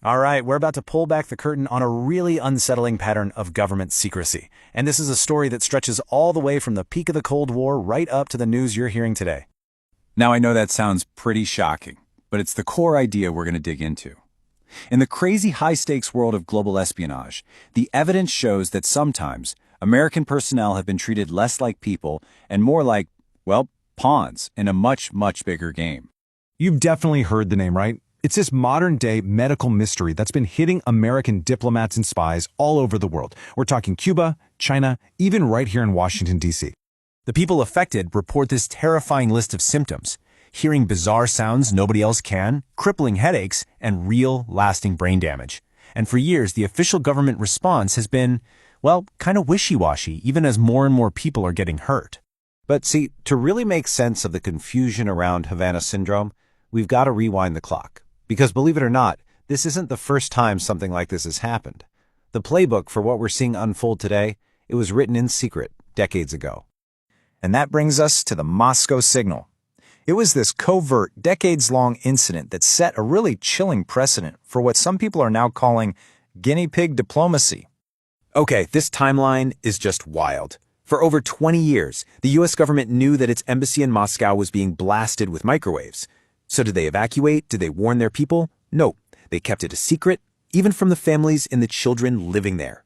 All right, we're about to pull back the curtain on a really unsettling pattern of government secrecy. And this is a story that stretches all the way from the peak of the Cold War right up to the news you're hearing today. Now, I know that sounds pretty shocking, but it's the core idea we're going to dig into. In the crazy high-stakes world of global espionage, the evidence shows that sometimes American personnel have been treated less like people and more like, well, pawns in a much, much bigger game. You've definitely heard the name, right? It's this modern-day medical mystery that's been hitting American diplomats and spies all over the world. We're talking Cuba, China, even right here in Washington, D.C. The people affected report this terrifying list of symptoms: hearing bizarre sounds nobody else can, crippling headaches, and real, lasting brain damage. And for years, the official government response has been, well, kind of wishy-washy, even as more and more people are getting hurt. But see, to really make sense of the confusion around Havana syndrome, we've got to rewind the clock. Because believe it or not, this isn't the first time something like this has happened. The playbook for what we're seeing unfold today, it was written in secret decades ago. And that brings us to the Moscow signal. It was this covert, decades-long incident that set a really chilling precedent for what some people are now calling guinea pig diplomacy. Okay, this timeline is just wild. For over 20 years, the U.S. government knew that its embassy in Moscow was being blasted with microwaves. So did they evacuate? Did they warn their people? No, they kept it a secret, even from the families and the children living there.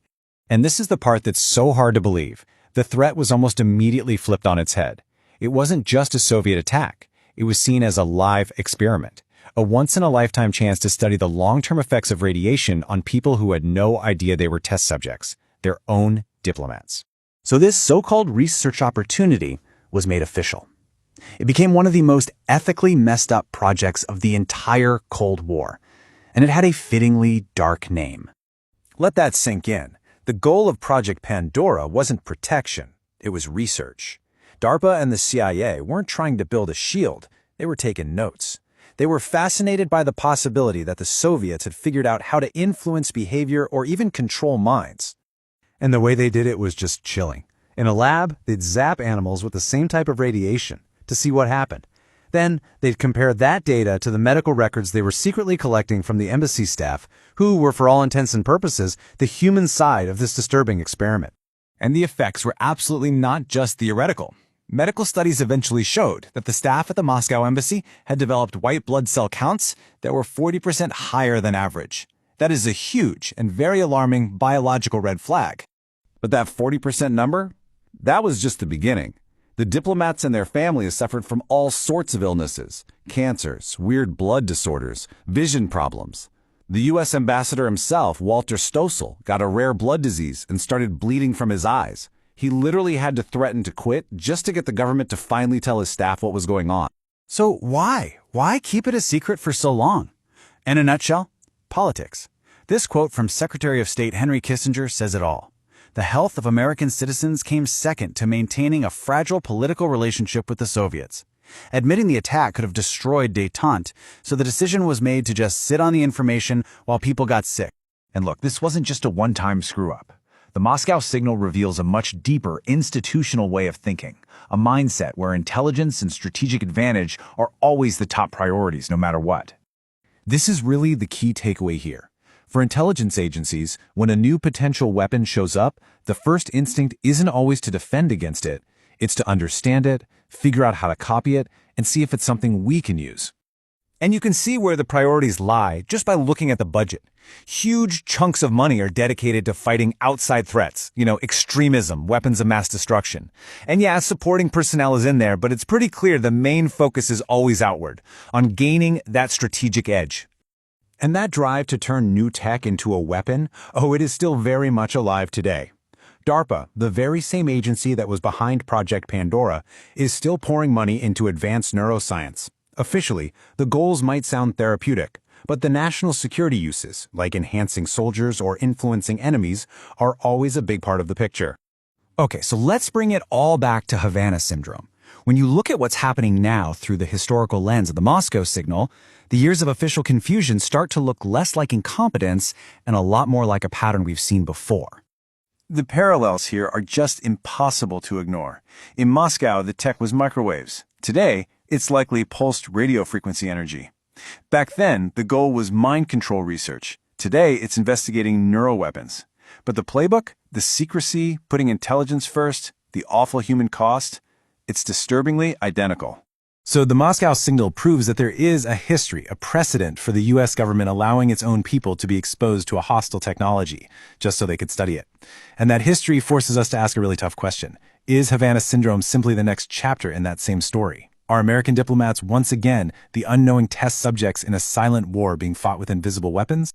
And this is the part that's so hard to believe. The threat was almost immediately flipped on its head. It wasn't just a Soviet attack. It was seen as a live experiment, a once-in-a-lifetime chance to study the long-term effects of radiation on people who had no idea they were test subjects, their own diplomats. So this so-called research opportunity was made official. It became one of the most ethically messed up projects of the entire Cold War, and it had a fittingly dark name. Let that sink in. The goal of Project Pandora wasn't protection, it was research. DARPA and the CIA weren't trying to build a shield, they were taking notes. They were fascinated by the possibility that the Soviets had figured out how to influence behavior or even control minds. And the way they did it was just chilling. In a lab, they'd zap animals with the same type of radiation to see what happened. Then they'd compare that data to the medical records they were secretly collecting from the embassy staff, who were, for all intents and purposes, the human side of this disturbing experiment. And the effects were absolutely not just theoretical. Medical studies eventually showed that the staff at the Moscow embassy had developed white blood cell counts that were 40% higher than average. That is a huge and very alarming biological red flag. But that 40% number? That was just the beginning. The diplomats and their families suffered from all sorts of illnesses, cancers, weird blood disorders, vision problems. The U.S. ambassador himself, Walter Stossel, got a rare blood disease and started bleeding from his eyes. He literally had to threaten to quit just to get the government to finally tell his staff what was going on. So why? Why keep it a secret for so long? In a nutshell, politics. This quote from Secretary of State Henry Kissinger says it all. The health of American citizens came second to maintaining a fragile political relationship with the Soviets. Admitting the attack could have destroyed détente, so the decision was made to just sit on the information while people got sick. And look, this wasn't just a one-time screw-up. The Moscow signal reveals a much deeper institutional way of thinking, a mindset where intelligence and strategic advantage are always the top priorities no matter what. This is really the key takeaway here. For intelligence agencies, when a new potential weapon shows up, the first instinct isn't always to defend against it. It's to understand it, figure out how to copy it, and see if it's something we can use. And you can see where the priorities lie just by looking at the budget. Huge chunks of money are dedicated to fighting outside threats, extremism, weapons of mass destruction. And yeah, supporting personnel is in there, but it's pretty clear the main focus is always outward, on gaining that strategic edge. And that drive to turn new tech into a weapon, it is still very much alive today. DARPA, the very same agency that was behind Project Pandora, is still pouring money into advanced neuroscience. Officially, the goals might sound therapeutic, but the national security uses, like enhancing soldiers or influencing enemies, are always a big part of the picture. Okay, so let's bring it all back to Havana syndrome. When you look at what's happening now through the historical lens of the Moscow signal, the years of official confusion start to look less like incompetence and a lot more like a pattern we've seen before. The parallels here are just impossible to ignore. In Moscow, the tech was microwaves. Today, it's likely pulsed radio frequency energy. Back then, the goal was mind control research, Today, it's investigating neuroweapons. But the playbook, the secrecy, putting intelligence first, the awful human cost, it's disturbingly identical. So the Moscow signal proves that there is a history, a precedent for the U.S. government allowing its own people to be exposed to a hostile technology just so they could study it. And that history forces us to ask a really tough question. Is Havana syndrome simply the next chapter in that same story? Are American diplomats once again the unknowing test subjects in a silent war being fought with invisible weapons?